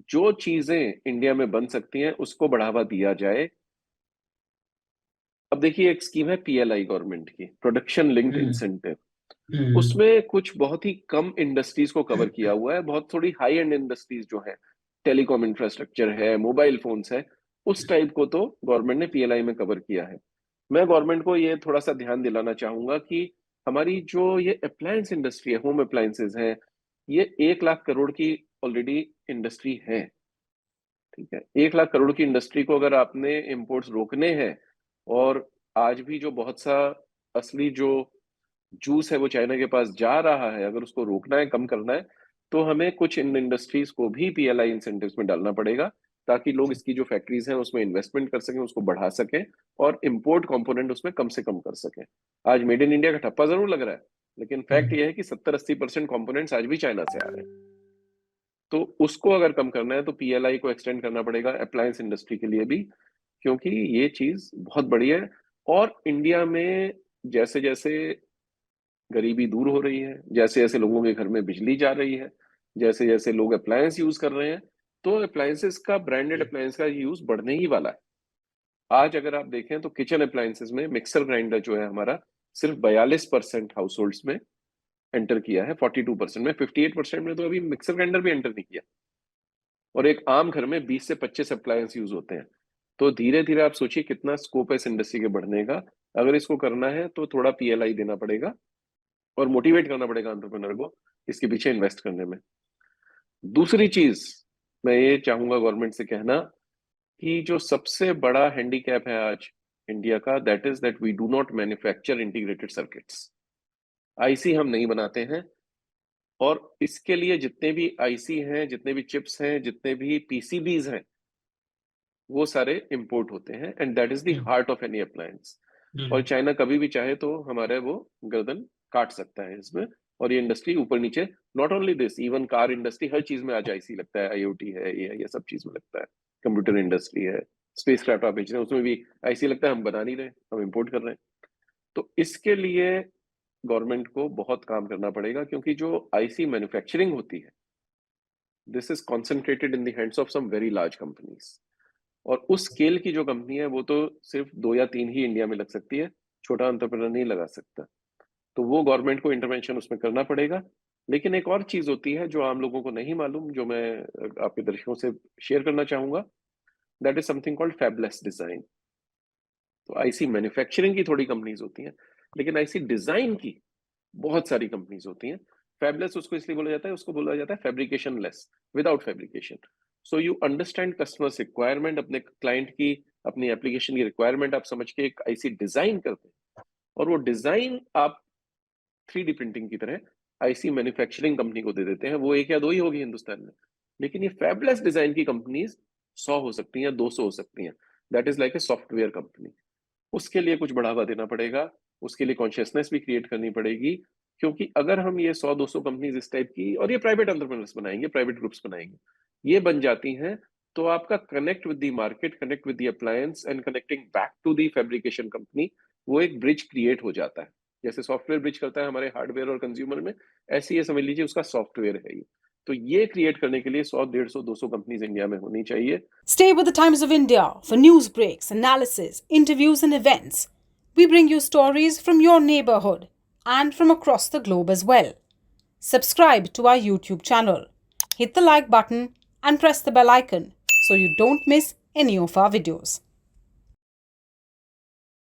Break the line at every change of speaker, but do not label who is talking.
जो चीजें इंडिया में बन सकती हैं उसको बढ़ावा दिया जाए। अब देखिए, एक स्कीम है पीएलआई गवर्नमेंट की, प्रोडक्शन लिंक्ड
हम्म।
इंसेंटिव।
हम्म।
उसमें कुछ बहुत ही कम इंडस्ट्रीज को कवर किया हुआ है, बहुत थोड़ी हाई एंड इंडस्ट्रीज जो है, टेलीकॉम इंफ्रास्ट्रक्चर है, मोबाइल फोन्स है, उस टाइप को तो गवर्नमेंट ने पीएलआई में कवर किया है। मैं गवर्नमेंट को ये थोड़ा सा ध्यान दिलाना चाहूंगा कि हमारी जो ये अप्लायंस इंडस्ट्री है, होम अप्लायंसेज है, ये 1 लाख करोड़ की ऑलरेडी इंडस्ट्री है। ठीक है, 1 लाख करोड़ की इंडस्ट्री को अगर आपने इंपोर्ट्स रोकने हैं, और आज भी जो बहुत सा असली जो जूस है वो चाइना के पास जा रहा है, अगर उसको रोकना है, कम करना है, तो हमें कुछ इन इंडस्ट्रीज को भी पीएलआई इंसेंटिव्स में डालना पड़ेगा, ताकि लोग इसकी जो फैक्ट्रीज हैं उसमें इन्वेस्टमेंट कर सकें, उसको बढ़ा सकें, और इंपोर्ट कंपोनेंट उसमें कम से कम कर सकें। आज मेड इन इंडिया का ठप्पा जरूर लग रहा है, लेकिन फैक्ट
हम्म।
यह है कि 70-80% कंपोनेंट्स आज भी चाइना से आ रहे हैं। तो उसको अगर कम करना है तो पीएलआई को एक्सटेंड करना पड़ेगा अप्लायंस इंडस्ट्री के लिए भी, क्योंकि ये चीज बहुत बड़ी है। और इंडिया में जैसे जैसे गरीबी दूर हो रही है, जैसे जैसे लोगों के घर में बिजली जा रही है, जैसे जैसे लोग अप्लायंस यूज कर रहे हैं, तो अप्लायंसेस का, ब्रांडेड अप्लायंस का यूज बढ़ने ही वाला है। आज अगर आप देखें तो किचन अप्लायंसेस में मिक्सर ग्राइंडर जो है हमारा, सिर्फ 42% हाउस होल्ड्स में एंटर किया है, 42% में, 58% में तो अभी मिक्सर ग्राइंडर भी एंटर नहीं किया। और एक आम घर में 20 से 25 अप्लायंस यूज होते हैं। तो धीरे धीरे आप सोचिए कितना स्कोप है इस इंडस्ट्री के बढ़ने का। अगर इसको करना है तो थोड़ा पीएलआई देना पड़ेगा, और मोटिवेट करना पड़ेगा एंटरप्रेन्योर को इसके पीछे इन्वेस्ट करने में। दूसरी चीज मैं ये चाहूंगा गवर्नमेंट से कहना, कि जो सबसे बड़ा हैंडीकैप है आज इंडिया का, that is that we do not manufacture integrated circuits. IC हम नहीं बनाते हैं, और इसके लिए जितने भी आईसी हैं, जितने भी चिप्स हैं, जितने भी पीसीबीज हैं, वो सारे इंपोर्ट होते हैं, and that is the
hmm.
Heart of any appliance. और
हम्म।
चाइना कभी भी चाहे तो हमारे वो गर्दन काट सकता है इसमें। और ये इंडस्ट्री ऊपर नीचे, not only this, even car industry, हर चीज में आज आईसी लगता है, आईओटी है, ये सब चीज में लगता है। कंप्यूटर इंडस्ट्री है, स्पेस क्राफ्ट आप बेच रहे हैं उसमें भी आईसी लगता है, हम बना नहीं रहे, हम इंपोर्ट कर रहे हैं। तो इसके लिए गवर्नमेंट को बहुत काम करना पड़ेगा, क्योंकि जो आईसी मैन्युफैक्चरिंग होती है, this is concentrated in the hands of some very large companies. और उस स्केल की जो कंपनी है वो तो सिर्फ 2 या 3 ही इंडिया में लग सकती है, छोटा एंटरप्रेन्योर नहीं लगा सकता। तो वो गवर्नमेंट को इंटरवेंशन उसमें करना पड़ेगा। लेकिन एक और चीज होती है जो आम लोगों को नहीं मालूम, जो मैं आपके दर्शकों से शेयर करना चाहूंगा, that is something called fabulous design. तो आईसी मैन्युफैक्चरिंग की थोड़ी कंपनीज होती हैं, लेकिन आईसी डिजाइन की बहुत सारी कंपनीज होती हैं। फैबलेस उसको इसलिए बोला जाता है, उसको बोला जाता है fabrication less, without fabrication. So you understand customers requirement, अपने क्लाइंट की, अपनी एप्लीकेशन की रिक्वायरमेंट आप समझ के एक आईसी डिजाइन करते हैं, और वो डिजाइन आप 3D प्रिंटिंग की तरह आईसी मैन्युफैक्चरिंग कंपनी को दे देते हैं। वो 1 या 2 ही होगी हिंदुस्तान में, लेकिन ये फैबलेस डिजाइन की कंपनीज 100 हो सकती हैं, 200 हो सकती हैं। That is like a software company. उसके लिए कुछ बढ़ावा देना पड़ेगा, उसके लिए कॉन्शियसनेस भी क्रिएट करनी पड़ेगी। क्योंकि अगर हम ये 100-200 कंपनीज इस टाइप की, और ये प्राइवेट एंटरप्रेन्योर्स बनाएंगे, प्राइवेट ग्रुप्स बनाएंगे, ये बन जाती हैं, तो आपका connect with the market, connect with the appliance and connecting back to the fabrication company, वो एक ब्रिज क्रिएट हो जाता है। जैसे सॉफ्टवेयर ब्रिज करता है हमारे हार्डवेयर और कंज्यूमर में, ऐसे ये समझ लीजिए उसका सॉफ्टवेयर है ये। तो ये क्रिएट करने के लिए 100, 150, 200 कंपनीज इंडिया में होनी चाहिए।
Stay with the Times of India for news breaks, analysis, interviews, and events. We bring you stories from your neighborhood and from across the globe as well. Subscribe to our YouTube channel. Hit the like button and press the bell icon so you don't miss any of our videos.